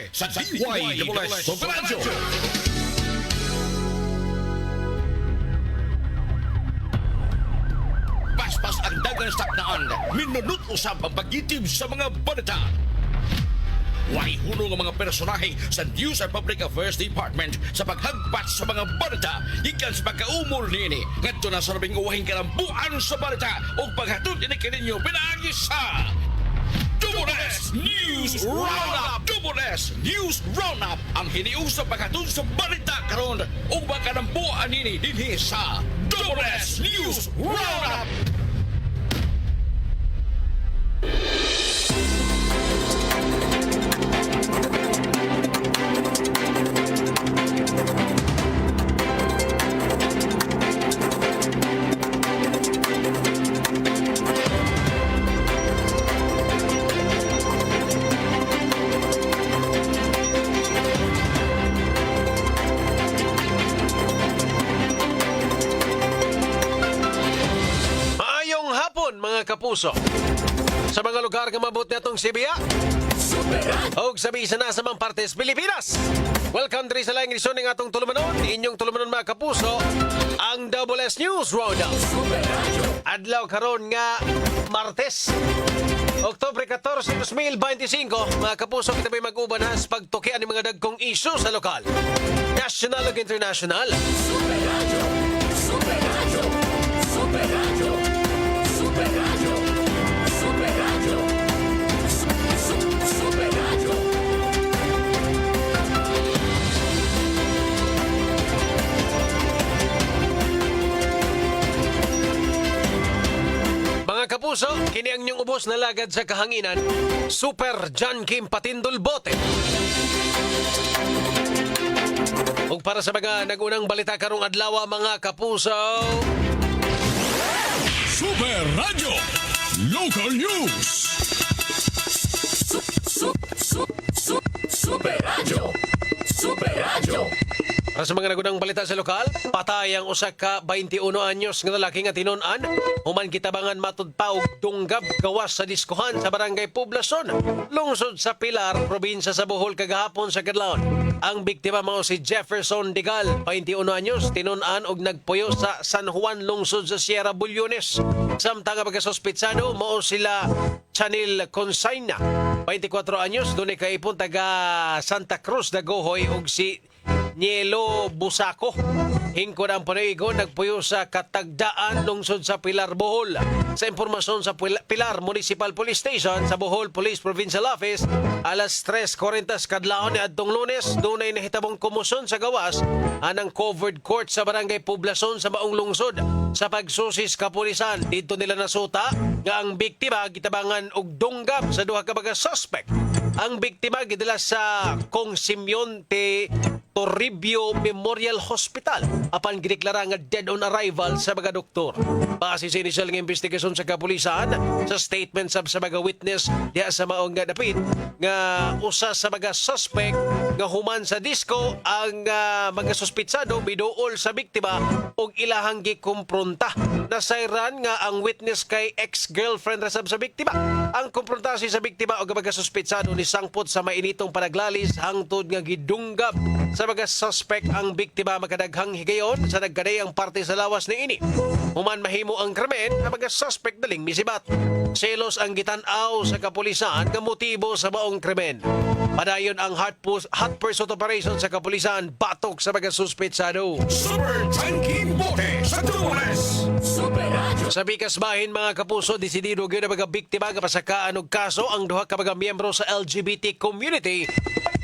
Bote sa DY Super Radio. Paspas ang dagang saknaan, minunod usab ang pagitib sa mga balita. Way hunong ang mga personahe sa News and Public Affairs Department sa paghagpas sa mga balita ikan sa pagkaumol niini ngadto na sa labing uwahing kalambuan sa balita o paghatod ini kaninyo pinaagi sa Double S News Roundup. Double S News Roundup ang hiniusap paghatod sa balita karon o kalambuan nini dinhi sa Double S News Roundup. Kapuso. Sa mga lugar nga mabot natong Sibiya o sabi sa nasa mga partes Pilipinas. Welcome diri sa laing edisyon ng atong tulumanon. Inyong tulumanon mga kapuso, ang Double S News Roundup. Adlaw karon nga Martes, Oktubre 14, 2025. Mga kapuso, kita may mag-uban sa pagtukian ng mga dagkong isyu sa lokal, national ug international. Super Radio, Super Radio, Super Radio. Super Radio, Super Radio, Super Radio. Mga kapuso, kini ang inyong ubos na lagad sa kahanginan, Super John Kim Patindol Bote. Ug para sa mga nagunang balita karong adlaw mga kapuso, Super Radio Local News. Super Radio, Super Radio. para sa mga nagunang balita sa lokal, patay ang usa ka 21 anyos nga lalaki nga tinun-an human kitabangan matudpaw dunggab gawas sa diskuhan sa barangay Poblacion, lungsod sa Pilar, probinsya sa Bohol kagahapon sa kadlawon. Ang biktima mao si Jefferson Digal, 21 anyos, tinun-an og nagpuyo sa San Juan, lungsod sa Sierra Bulyones. Samtang ang pagkasuspitsado mao sila Chanil Consigna, 24 anyos, dunay kaipon taga Santa Cruz Dagohoy, ug si Nielo Busako, hingkod ang panayigon, nagpuyo sa Katagdaan, lungsod sa Pilar, Bohol. Sa impormasyon sa Pilar Municipal Police Station sa Bohol Police Provincial Office, alas 3:40 kadlawon ni adtong Lunes, dunay nahitabong komosyon sa gawas anang covered court sa barangay Poblacion sa maong lungsod. Sa pagsusis kapulisan, dito nila nasuta nga ang biktima gitabangan og dunggab sa duha ka mga suspect. Ang biktima gidala sa Kong Simeonte Toribio Memorial Hospital apan gideklara nga dead on arrival sa mga doktor. Base sa inisyal nga investigasyon sa kapulisan, sa statement sa mga witness diha sa maong nga dapit nga usa sa mga suspect nga human sa disco ang mga suspitsado biduol sa biktima og ilahang gikumpronta. Nasayran nga ang witness kay ex-girlfriend rasab sa biktima. Ang komprontasyon sa biktima og mga suspitsado ni sangpot sa mainitong panaglalis hangtod nga gidunggab sa mga suspect ang biktima makadaghang higayon sa nagkaday ang parte sa lawas ni ini. Human mahimo ang krimen, ang mga suspect daling misibat. Selos ang gitan-aw sa kapulisan nga motibo sa maong krimen. Padayon ang hot pursuit operation sa kapulisan batok sa mga suspetsado. Super Tanking Bote sa Tunes. Super Radio. Sa bikas bahin mga kapuso, desidido gyud ang mga biktima nga pasakaan og kaso ang duha ka mga miyembro sa LGBT community.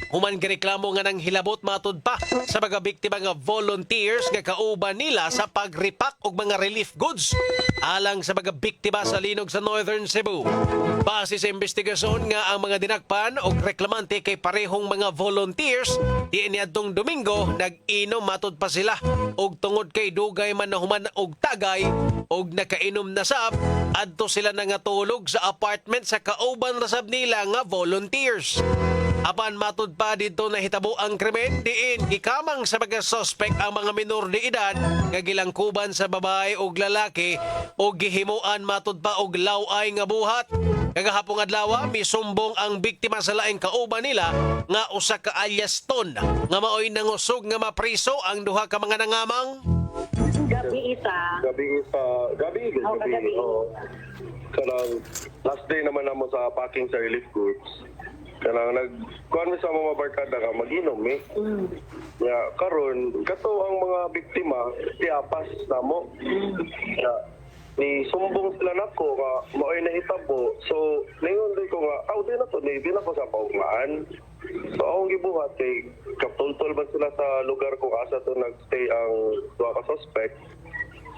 Human gireklamo nga nang hilabot matud pa sa mga biktima nga volunteers nga kauban nila sa pagripak og mga relief goods alang sa mga biktima sa linog sa Northern Cebu. Base sa investigasyon nga ang mga dinakpan og reklamante kay parehong mga volunteers, di niadtong Domingo nag-inom matud pa sila og tungod kay dugay man na human og tagay og nakainom na sab, adto sila nangatulog sa apartment sa kauban rasab nila nga volunteers. Apan matud pa dito na hitabo ang krimen diin gikamang sa mga suspect ang mga minor de edad nga gilangkuban sa babae ug lalaki o gihimuan matud pa og laway nga buhat. Kagahapong adlaw misumbong ang biktima sa laing kauban nila nga usa ka alias Ton nga maoy nangusog nga mapriso ang duha ka mga nangamang. Gabi isa. Gabi. Oo. Kanang last day naman namo sa packing sa relief goods. Kanang nagkuhan mi sa mga barkada ka mag-inom Ya, karon kato ang mga biktima tiapas namo. Ya, ni sumbong sila nako nga maoy nahitabo. So, ningon ko nga, di na to, di na ko sa paugmaan. So, akong gibuhat kay kaptultol ba sila sa lugar kung asa to nagstay ang duha ka suspect.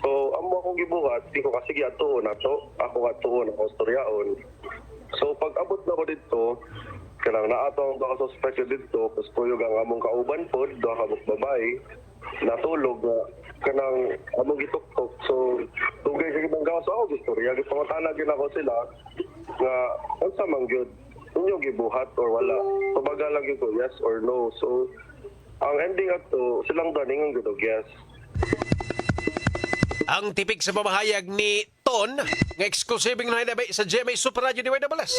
So, amo akong gibuhat, di ko kasi giatuon na to. Ako atuon, ako storyaon. So, pag abot na ko dito, kanang naato ang duha ka suspect dito, tapos puyog ang among kauban po, duha ka babae, natulog nga kanang among gituktok. So, tugay sa ibang gawas ako gistorya, gipangutanag gid ako sila nga unsa man gyud inyo gibuhat or wala. Pabaga lang gyud ko yes or no. So, ang ending ato silang daningon gyud og yes. Ang tipik sa pamahayag ni Ton nga eksklusibeng nahinabay sa GMA Super Radio DWS.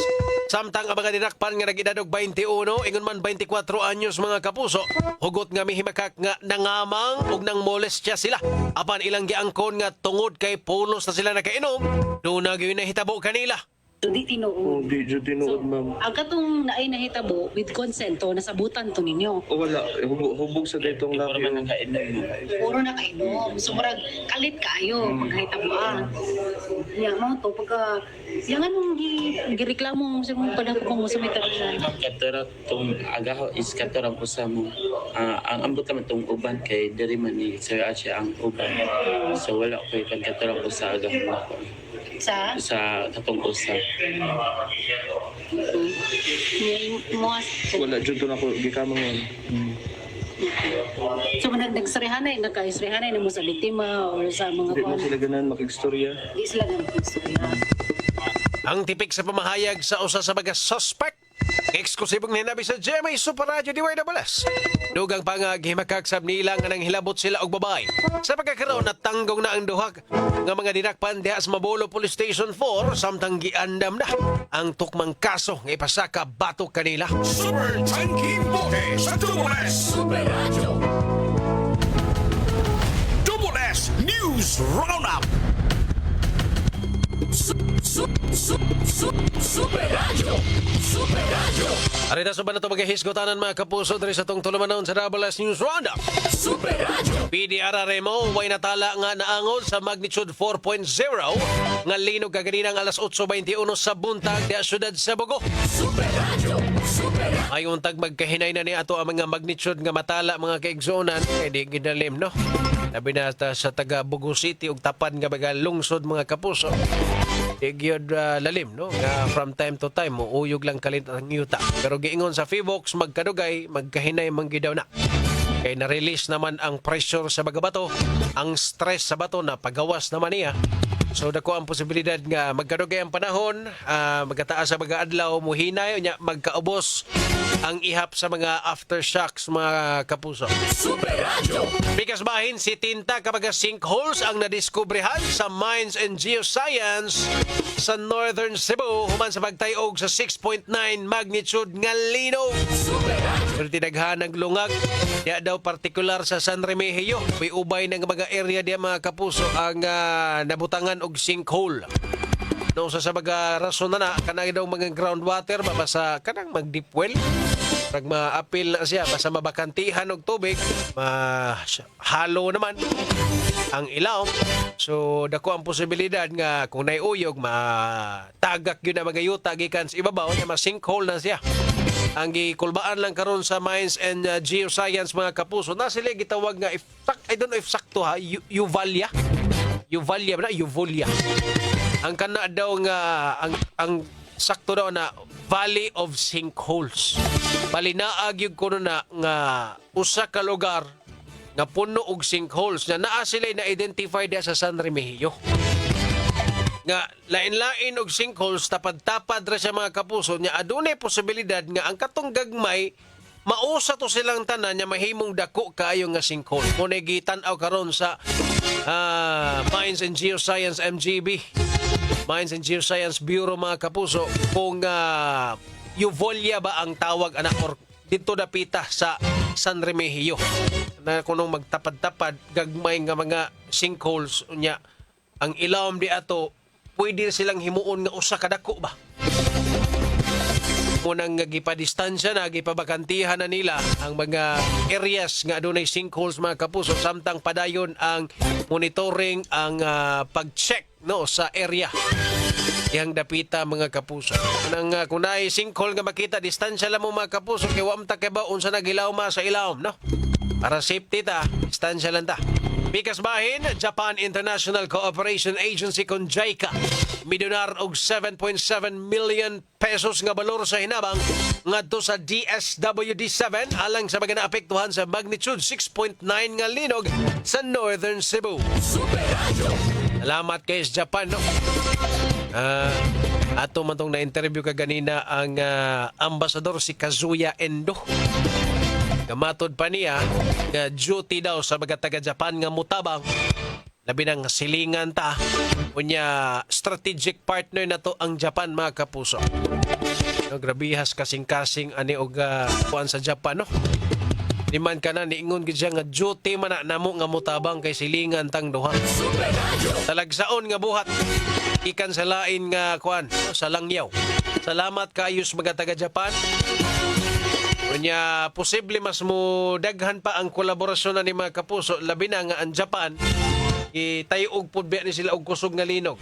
Samtang ang mga dinakpan nga nag-edadog 21, ingon man 24 anyos mga kapuso, hugot nga mihimakak nga nangamang ug nang molestya sila. Apan ilang giangkon nga tungod kay pulos na sila nakainom, doon na gyud nahitabo kanila. So, di tinuod. Di jud tinuod ma'am. Ang katong naay nahitabo with consent to, nasabutan to ninyo. O wala, hubog sa ditong laki. Puro na kainom. So, marag kalit kayo pagkahitabuan. Yan mo to, pagka... Yan anong gireklamo mo sa mga padang mo sa may tarasyan. Katara tong agaho is katara po sa mo. Ang ambot naman tong uban kay diri man ni Sir Achi ang uban. So wala ko ikan katara po sa agaho nako. Sa katong usa. Wala jud to nako gikamang. So, nagsarihanay, nagkaisrihanay na mo sa biktima or sa mga Di mo sila ganan makigstorya. Di sila ganun istorya. Ang tipik sa pamahayag sa usa sa mga suspect, eksklusibong hinabi sa GMA Super Radio DWS. Dugang pangaghimakak nila nga nang hilabot sila og babae. Sa pagkakaroon at tanggong na ang duhag nga mga dinakpan diha sa Mabolo Police Station 4 samtang giandam na ang tukmang kaso nga ipasaka batok kanila. Super Tanking Bote sa Double S. Super Radio. Double S News Roundup. Super Radio. Super Radio. Arita sa ba na ito maghihisgotanan mga kapuso diri sa tong tulumanon sa Double S News Roundup. Super Radio. PDRRMO mo, way natala nga naangol sa magnitude 4.0 nga linog kaganinang alas 8:21 sa buntag di syudad sa Bogo. Super Radio. Super Radio. Ay untag magkahinay na ni ato ang mga magnitude nga matala mga kaigsuonan kay di gidalim no. Labi na sa taga Bogo City ug tapan nga mga lungsod mga kapuso. Gyud lalim no nga from time to time muuyog lang kalit ang yuta. Pero giingon sa Fivox magkadugay magkahinay man gyud daw na. Kay na-release naman ang pressure sa bato, ang stress sa bato na pagawas naman niya. So dako ang posibilidad nga magkadugay ang panahon, magkataas sa mga adlaw, muhinay, magkaubos ang ihap sa mga aftershocks mga kapuso. Super Radio. Bikas bahin si Tinta kapag sinkholes ang nadiskubrehan sa Mines and Geoscience sa Northern Cebu human sa pagtayog sa 6.9 magnitude nga linog. Super Radio. Pero tinaghan ng lungag, diya daw partikular sa San Remigio, may ubay ng mga area diya mga kapuso ang nabutangan og sinkhole. No, sa mga rason na kanang daw mga groundwater mabasa kanang mag-deep well. Pag ma-appeal na siya, basta mabakantihan og tubig, halo naman ang ilaw. So, dako ang posibilidad nga kung naiuyog, matagak yun na mga yuta gikan sa ibabaw, na ma-sinkhole na siya. Ang gikulbaan lang karon sa Mines and Geoscience mga kapuso, na sila gitawag nga, I don't know if sakto ha, Uvalia. Uvalia ba na? Uvolia. Ang kana daw nga, ang sakto daw na Valley of Sinkholes. Balinaag yung kuno na nga usa ka lugar nga puno og sinkholes na naa sila na-identify diya sa San Remigio. Nga nga lain-lain og sinkholes tapad-tapad ra siya mga kapuso nya adunay posibilidad nga ang katong gagmay mausa to silang tanan nya mahimong dako kaayo nga sinkhole. Mo gitan-aw karon sa Mines and Geoscience MGB. Mines and Geoscience Bureau mga kapuso kung Euvolia ba ang tawag anak or dito dapita sa San Remigio na kunong magtapad-tapad gagmay nga mga sinkholes unya ang ilawom di ato pwede silang himuon nga usa ka dako ba munang gipadistansya na gipabakantihan na nila ang mga areas nga adunay sinkholes mga kapuso samtang padayon ang monitoring ang pag-check no sa area yang dapita mga kapuso. Nang kung naay sinkhole nga makita distansya lang mo mga kapuso kay wa ta kay ba unsa nagilaw ma sa ilawom no. Para safety ta, distansya lang ta. Pikas bahin, Japan International Cooperation Agency kon JICA midonar og 7.7 million pesos nga balor sa hinabang ngadto sa DSWD-7 alang sa mga naapektuhan sa magnitude 6.9 nga linog sa Northern Cebu. Super Radio. Salamat kay Japan no. Ato man tong na-interview ka ganina ang ambasador si Kazuya Endo. Kamatod pa niya nga duty daw sa mga taga-Japan nga mutabang labi ng silingan ta unya strategic partner na to ang Japan mga kapuso. No, grabihas kasing-kasing ani og kuan sa Japan no. Di man ka na niingon gid siya nga duty man na namo nga mutabang kay silingan tang duha. Talagsaon nga buhat ikan sa lain nga kuan sa langyaw. Salamat kaayos mga taga-Japan. Unya posible mas mo daghan pa ang kolaborasyon na ni mga kapuso labi na nga ang Japan itayog pud ni sila og kusog nga linog.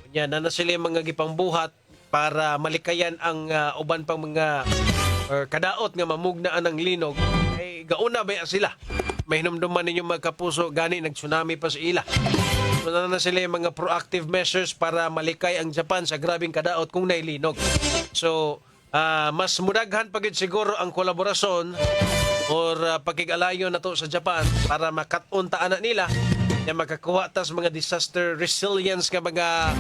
Unya na sila mga gipangbuhat para malikayan ang uban pang mga kadaot nga mamugnaan ang linog ay gauna ba sila. Mahinumduman ninyo mga kapuso gani nag-tsunami pa sa ila. So na sila yung mga proactive measures para malikay ang Japan sa grabing kadaot kung nailinog. So mas mudaghan pagid siguro ang kolaborasyon or pagkigalayo na to sa Japan para makatuntaan na nila na makakuha tas mga disaster resilience nga mga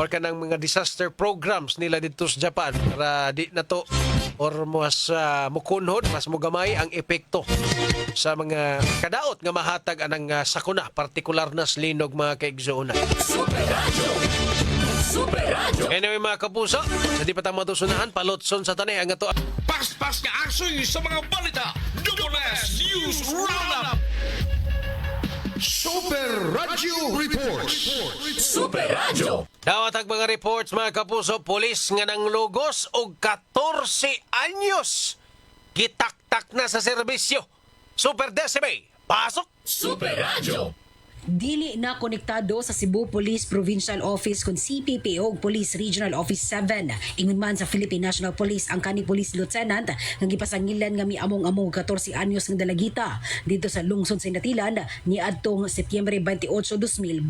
or kanang mga disaster programs nila dito sa Japan para di na to or mas mukunhod, mas mugamay ang epekto sa mga kadaot nga mahatag anang sakuna, partikular na linog mga kaigsuunan. Super Radio. Super Radio. Anyway mga kapuso, sa di pa tayo matusunahan, palotson sa tanay ang ito. Paspas nga asoy sa mga balita. Double S News Roundup. Super Radio Reports. Super Radio. Dawat ang mga reports mga kapuso, polis nga nang lugos og 14 anyos. Gitaktak na sa serbisyo. Super Decibel, pasok! Super Radio. Dili na konektado sa Cebu Police Provincial Office kun CPP o Police Regional Office 7. Ingon man sa Philippine National Police ang kani Police Lieutenant nga gipasangilan nga miamong-among 14 anyos nga dalagita dito sa lungsod sa Inatilan ni adtong Setyembre 28, 2025.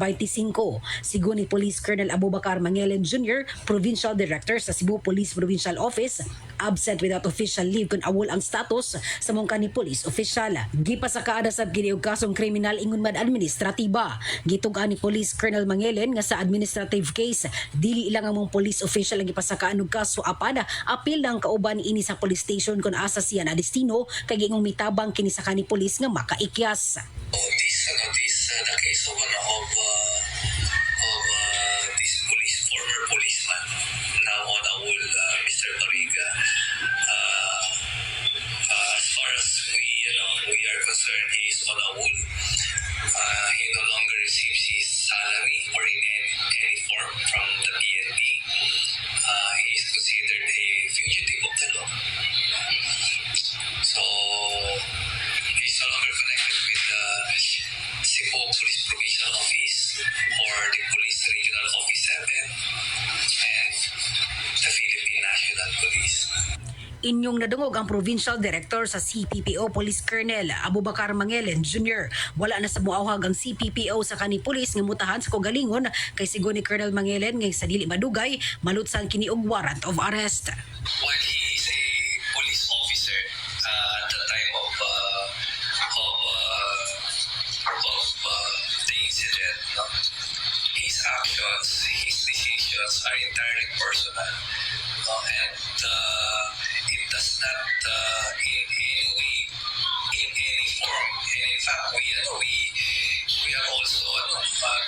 Sigon ni Police Colonel Abubakar Mangelen Jr., Provincial Director sa Cebu Police Provincial Office, absent without official leave kun awol ang status sa mong kani police official. Gipasakaada sab kini og kasong kriminal ingon man administrative. Gitugan ni Police Colonel Mangelen nga sa administrative case dili ilang ang police official ang gipasakaan og kaso apan apil ng kauban ini sa police station kun asa siya na destino kay gingong mitabang kini sa kani police nga makaikyas. This the case of this former policeman now on Awol, Mr. Bariga. As far as we are concerned, he is on Awol. He no longer receives his salary or in any form from the PNP. He is considered a fugitive of the law. So, he's no longer connected with the Cebu Police Provincial Office or the Police Regional Office 7 and the Philippine National Police. Inyong nadungog ang Provincial Director sa CPPO Police Colonel Abubakar Mangelen Jr. Wala na sa muawhag ang CPPO sa kani pulis nga mutahan sa kogalingon kay sigon ni Colonel Mangelen nga sa dili madugay malutsan kini og warrant of arrest. While he is a police officer at the time of the incident, his actions, his decisions are entirely personal. And it does not in any way, in any form. And in fact, we are also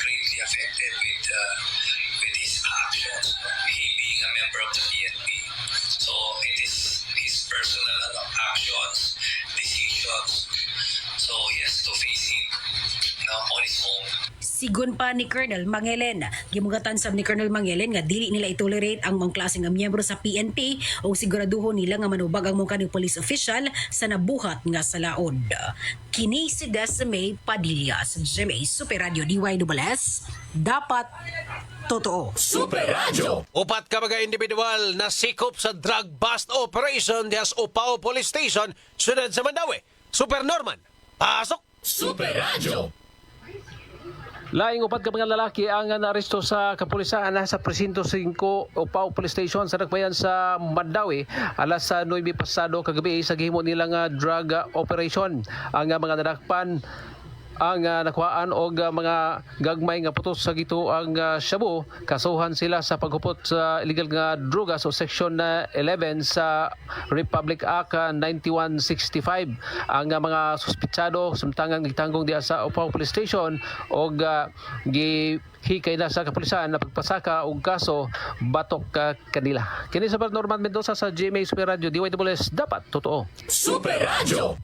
greatly affected with his actions. He being a member of the PNP. So it is his personal actions, decisions. So he has to face it on his own. Sigun pa ni Colonel Mangelen, gimugatan sab ni Colonel Mangelen nga dili nila itolerate ang mga klaseng nga miyembro sa PNP o siguraduhon nila nga manubag ang mga kanang police official sa nabuhat nga salaod. Kini si Desmay Padilla sa GMA Super Radio DYWS. Dapat totoo. Super Radio. Upat ka mga individual na sikop sa drug bust operation dias Opao Police Station, sunod sa Mandawi. Super Norman, pasok! Super Radio. Laing upat ka mga lalaki ang naaresto sa kapulisan sa Presinto 5 Opao Police Station sa Nagbayan sa Mandawi alas 9 pasado kagabi sa gihimo nilang drug operation. Ang mga nadakpan ang nakuhaan og mga gagmay nga putos sa gito ang shabu, kasuhan sila sa paghupot sa illegal nga drugas o Section 11 sa Republic Act 9165. Ang mga suspitsado sumtangang gitanggong diya sa Opao Police Station og gihikay na sa kapulisan na pagpasaka og kaso batok kanila. Kini sa Norman Mendoza sa GMA Super Radio DYWS, dapat totoo. Super Radio.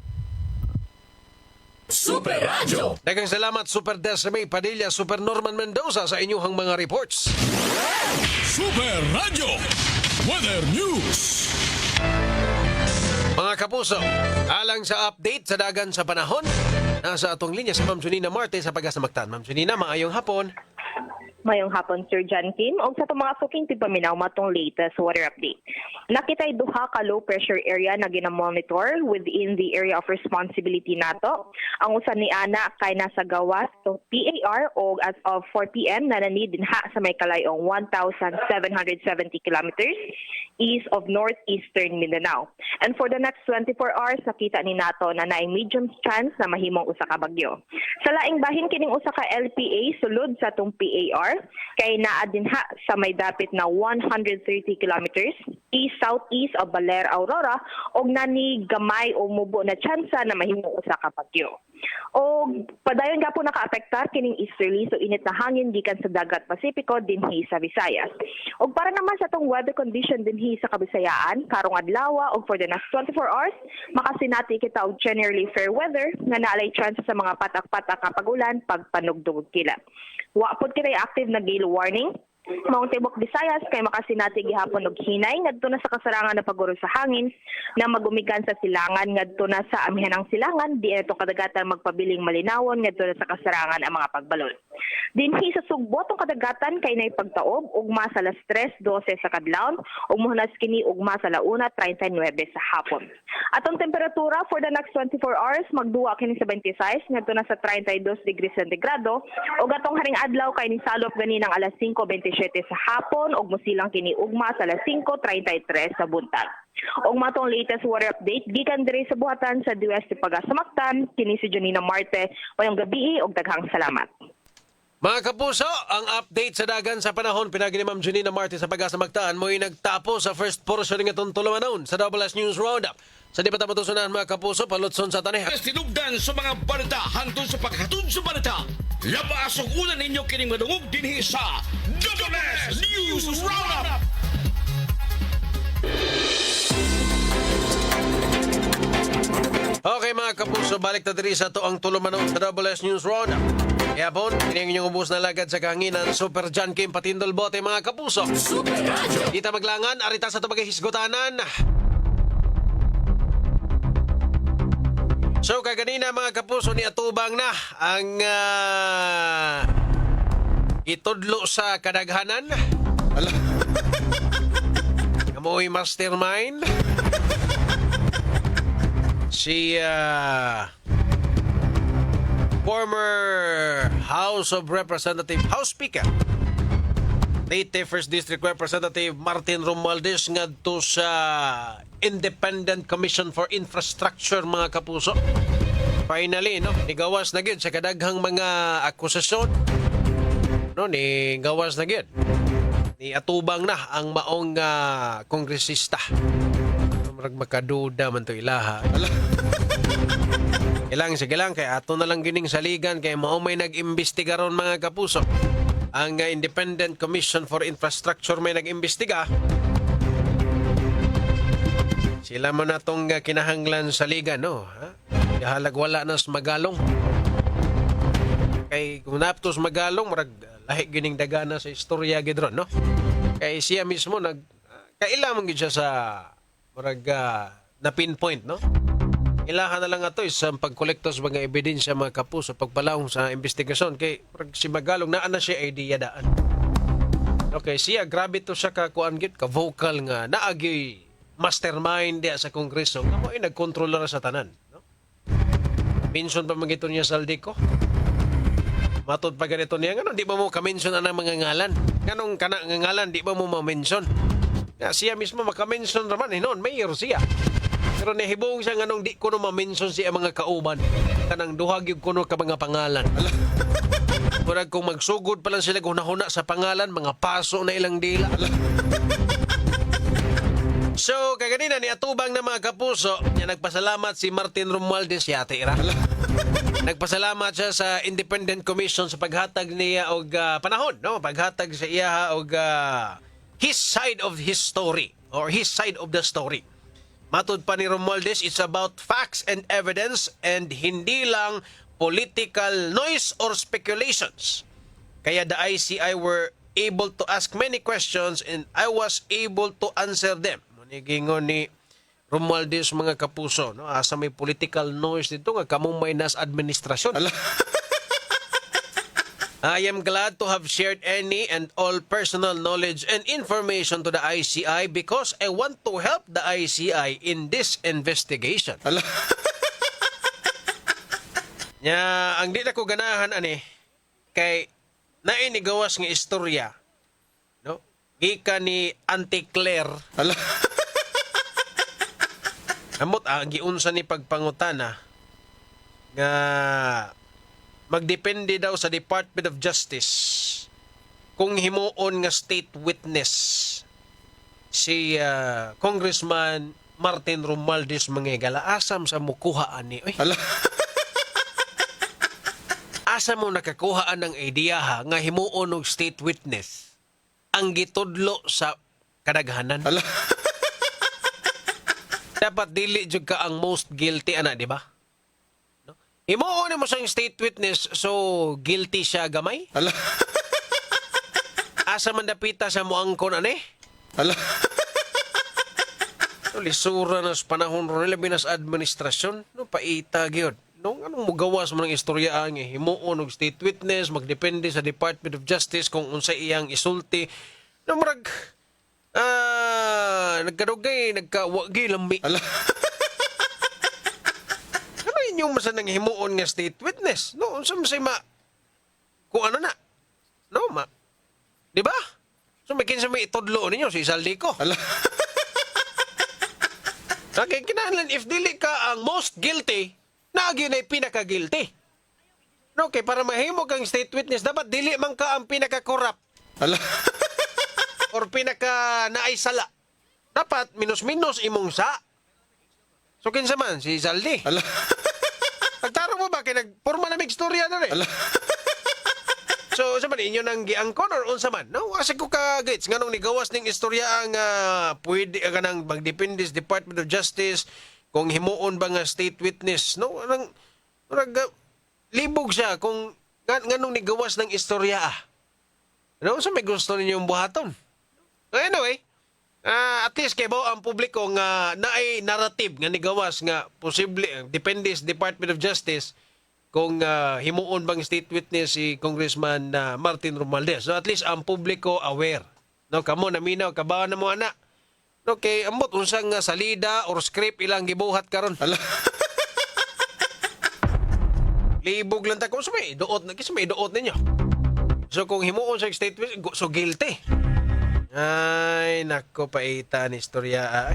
Super Radio. Daghang salamat Super Desmay Padilla, Super Norman Mendoza sa inyong mga reports. Super Radio. Weather News. Mga kapuso, alang sa update sa dagan sa panahon, nasa atong linya si Ma'am Junina Marte sa Pag-asa-Mactan. Ma'am Junina, maayong hapon. Mayong hapon, Sir John Kim. O sa itong mga suking tipaminaw matong latest weather update. Nakitay duha ka low pressure area na ginamonitor within the area of responsibility nato. Ang usa ni ana kay nasa gawas to PAR o as of 4 p.m. na nanid dinha sa may kalayong 1,770 kilometers east of northeastern Mindanao. And for the next 24 hours, nakita ni nato na naay medium chance na mahimong usa ka bagyo. Sa laing bahin kining usa ka LPA sulod sa tong PAR kay naa dinha sa may dapit na 130 kilometers east-southeast of Baler, Aurora og nani gamay o mubo na tsansa na mahimong usa ka bagyo. O padayon nga po nakaapektar kining easterly so init na hangin gikan sa dagat Pasipiko dinhi sa Visayas. Og para naman sa tong weather condition dinhi sa Kabisayaan karong adlaw og for the next 24 hours makasinati kita og generally fair weather nga naalay chance sa mga patak-patak nga pag-ulan pagpanugdog kila. Wa pod kitay active na gale warning. Mount Tibok, Visayas kay makasinati gihapon og hinay ngadto na sa kasarangan na paguro sa hangin na magumikan sa silangan ngadto na sa amihanang silangan di ito kadagatan magpabiling malinawon ngadto na sa kasarangan ang mga pagbalon. Dinhi sa Sugbo tong kadagatan kay nay pagtaob ugma sa alas 3:12 sa kadlawon ug mohunas kini ugma sa 1:39 sa hapon. Atong temperatura for the next 24 hours magduwa kini sa 26 ngadto na sa 32 degrees centigrado ug atong haring adlaw kay ni salop ganinang alas 5:27 sa hapon ug mosilang kini ugma sa alas 5:33 sa buntag. Og matong latest weather update gikan diri sa buhatan sa West Pag-asa-Mactan kini si Junina Marte. Mayong gabi og daghang salamat. Mga kapuso, ang update sa dagan sa panahon pinagi ni Ma'am Junina Marte sa Pag-asa-Mactan mo'y nagtapos sa first portion ng itong tulumanon sa WS News Roundup. Sa di pa matusunan mga kapuso, palutson sa taneha. Tinugdan sa mga balita hangtod sa paghatod sa balita. Labas ang ulan ninyo kining madungog dinhi sa WS News Roundup. Okay mga kapuso, balik na diri sa to ang tulumanon sa WS News Roundup. Kaya po, kining inyong ubus na lagad sa kahanginan, Super John Kim Patindol Bote mga kapuso. Super Radio. Kita maglangan, arita sa ito maghihisgotanan. So kaganina mga kapuso ni atubang na ang itudlo sa kadaghanan. Kamoy mastermind. Si former House of Representative House Speaker Leyte First District Representative Martin Romualdez ngadto sa Independent Commission for Infrastructure mga kapuso. Finally, no, nigawas na gyud sa kadaghang mga akusasyon. No, nigawas na gyud ni atubang na ang maong kongresista. Marag makaduda man to ilaha. Sige lang kay ato na lang gining saligan kay mao may nag-imbestiga ron mga kapuso. Ang Independent Commission for Infrastructure may nag-imbestiga. Sila man natong kinahanglan saligan, no? Ha? Halag wala na sa magalong. Kay kung naptos magalong, marag lahi gining dagana sa istorya gidron, no? Kay siya mismo kailangan gid siya sa marag na pinpoint, no? Ilahan na lang ato sa pagkolekto sa mga ebidensya mga kapuso pagpalawong sa investigasyon kay si Magalong naa na siya idea daan. Okay, siya grabe to siya ka kuan gid ka vocal nga naagi mastermind dia sa kongreso nga mo ay nagkontroller sa tanan, no? Mention pa magito niya Saldico. Matod pa ganito niya ngano di ba mo ka-mention ang mga ngalan? Nganong kana nga ngalan di ba mo ma-mention? Nga siya mismo maka-mention raman noon mayor siya. Pero nahibong siya nga nung di ko no ma-mention siya mga kauban. Kanang duhag yung kuno ka mga pangalan. Murag kung magsugod pa lang sila hunahuna sa pangalan, mga paso na ilang dila. So, kaganina ni atubang na mga kapuso, niya nagpasalamat si Martin Romualdez yate ira. Nagpasalamat siya sa Independent Commission sa paghatag niya og panahon, no? Paghatag sa iya og his side of his story or his side of the story. Matod pa ni Romualdez, it's about facts and evidence and hindi lang political noise or speculations. Kaya the ICI were able to ask many questions and I was able to answer them. Gingon ni Romualdez mga kapuso, no? Asa may political noise dito nga kamong may nas administrasyon. I am glad to have shared any and all personal knowledge and information to the ICI because I want to help the ICI in this investigation. Ang di na ko ganahan ani kay nainigawas nga istorya, no? Gikan ni Auntie Claire. Amot giunsa ni pagpangutana nga magdepende daw sa Department of Justice kung himuon nga state witness si Congressman Martin Romualdez Mangegala. Asam sa mukuha ani. Asa mo nakakuhaan ng idea nga himuon og state witness ang gitudlo sa kadaghanan. Dapat dili jud ka ang most guilty ana, di ba? Himuon mo siyang state witness, so guilty siya gamay? Asa man dapita sa muangkon ani? Lisura na sa panahon ron nila binas administrasyon, no paita gyud. No anong mugawas mo ng istorya ang himuon og state witness, magdepende sa Department of Justice kung unsa iyang isulti. No murag nagkadugay, nagkawagi lambi. Yung masa nang himuon nga state witness, no, unsa man say kung ano na, no, di ba? So may kinsa may itudlo ninyo si Saldico. Okay, kinahanglan if dili ka ang most guilty, naagi na pinaka-guilty. No, okay, para mahimo kang state witness, dapat dili man ka ang pinaka-corrupt. Or pinaka-naisala. Dapat minus-minus imong sa. So kinsa man si Saldi. Pagtaro mo ba kay nagporma na migstorya na rin? So, sa man, inyo nang giangkon or unsa man? No, kasi ko ka-gates. Nga nung nigawas ng istorya ang pwede ka nang magdepende sa Department of Justice kung himuon ba nga state witness. No, libog siya kung nga nung nigawas ng istorya. No, sa may gusto ninyong buhaton. Anyway, at least kay ang publiko nga naay narrative nga nigawas nga posible depende sa Department of Justice kung himuon bang state witness si Congressman Martin Romualdez. So at least ang publiko aware. No, kamo naminaw kabawan na mo ana. Okay, ambot unsang salida or script ilang gibuhat karon. Libog lang ta kung sumay duot ninyo. So kung himuon sa state witness, so guilty. Ay, nako, paita ni istorya.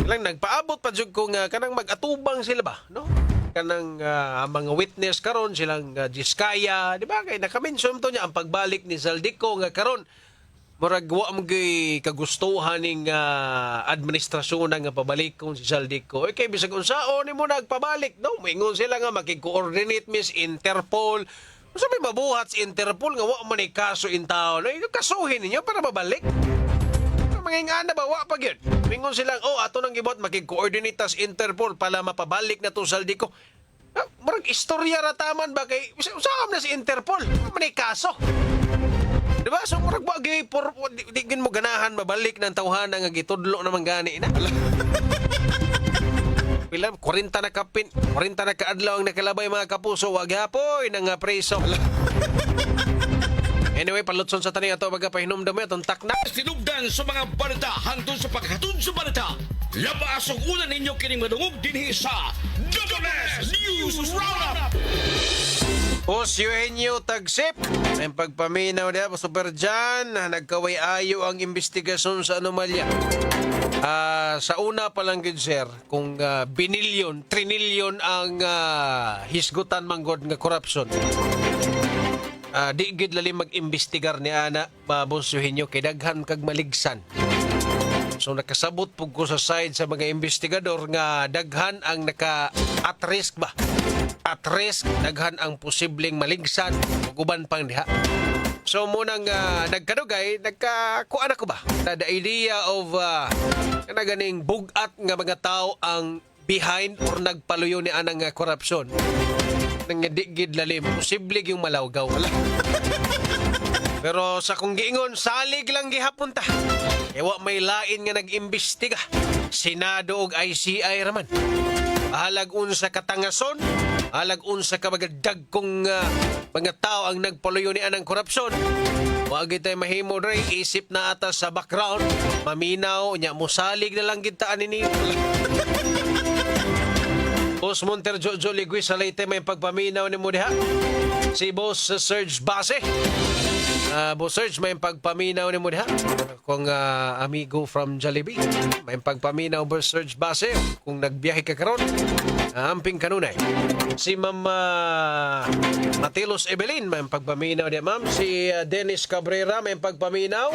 Lang nagpaabot pa jud ko nga kanang mag-atubang sila ba, no? kanang mga witness karon silang Jiskaya, di ba? Kay nakamention to niya ang pagbalik ni Zaldico nga karon murag wa mo gyud kagustuhan ning administrasyon nga pabalik kung si Zaldico. Kay bisag unsaon nimo nagpabalik, no? Moingon sila nga makig-coordinate mis Interpol. Sabi mabuhat si Interpol nga wa man ni kaso in town. Ay kasuhin ninyo para mabalik. Mangingana ba wa pa gyud. Moingon sila, ato nang gibot makig-coordinate tas Interpol para mapabalik na to Zaldico. Murag istorya ra taman ba kay usam na si Interpol. Man ni kaso. Diba? So, murag bagay, di mo ganahan mabalik ng tawhana nga gitudlo naman gani na. Pila, 40 na kaadlaw ang nakalabay mga kapuso, wag hapoy nang preso. Anyway, palutson sa taning ato magapahinomdom itong takna. Sinugdan sa mga balita hangtod sa paghatod sa balita. Labas ang ulan ninyo kining madungog dinhi sa WS News Roundup. Boss Eugenio Tagsip, may pagpaminaw niya, Super Jan, nagkaway-ayo ang investigasyon sa anomalya. Sa una pa lang, good sir, kung binilyon, trinilyon ang hisgutan manggod nga korupsyon. Di gid lalim mag-imbestigar ni ana, Boss Eugenio, kay daghan kag maligsan. So nakasabot pug ko sa side sa mga investigador nga daghan ang at risk ba? At risk, daghan ang posibleng maligsan ug uban pang diha. So munang nagkadugay, nagkakuan ako ba? The idea of ganing bugat nga mga tao ang behind or nagpaluyo ni anang korupsyon. Nang digid lalim, posible yung malawgaw. Pero sa kung giingon, salig lang gihapon ta. Ewa may lain nga nag-imbestiga. Senado og ICI raman. Halag unsa katangason, halag unsa ka magadag kung mga tao ang nagpaluyo ni anang korupsyon. Wag tay mahimo dre isip na ata sa background, maminaw nya mosalig na lang kita ani. Boss Monter Jojo Ligui sa Leyte may pagpaminaw ni mo diha. Si Boss Serge Base. Boss Serge, may pagpaminaw ni mo diha. Kung amigo from Jollibee, may pagpaminaw Boss Serge Base. Kung nagbiyahe ka karon, amping kanunay. Si Ma'am Matilos Evelyn, may pagpaminaw diha, ma'am. Si Dennis Cabrera, may pagpaminaw.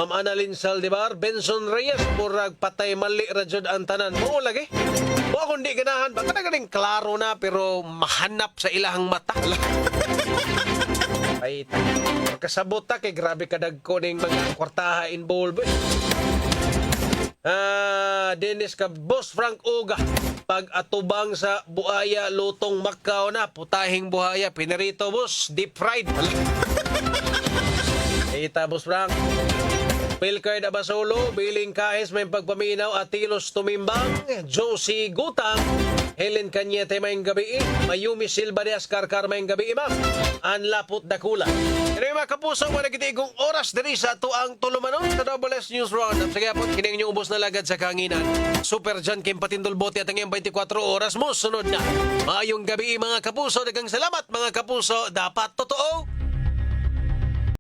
Ma'am Annalyn Saldivar, Benson Reyes, murag patay mali rajud ang tanan. Oo lagi. O kung di ganahan, baka na ganing klaro na pero mahanap sa ilahang mata. Ay, kasabot ta kay grabe kadag ko ning mga kwartaha involved. Dennis ka, Boss Frank Uga, pag atubang sa buhaya, lutong Macau na, putahing buhaya, pinarito boss, deep fried. Ita Boss Frank. Pilcard Abasolo, Biling Kahis, may pagpaminaw, Atilos Tumimbang, Josie Gutang, Helen Cañete, may gabi, Mayumi Silva de Ascarcar, may gabi, ma'am, Anlapot Dakula. Kaya mga kapuso, managitigong oras diri sa tuang tulumanon sa WS News Roundup. Sige po, kining yung ubos na lagad sa kanginan. Super John Kim Patindol Bote at ang 24 oras mo, sunod na. Maayong gabi mga kapuso, dagang salamat mga kapuso, dapat totoo.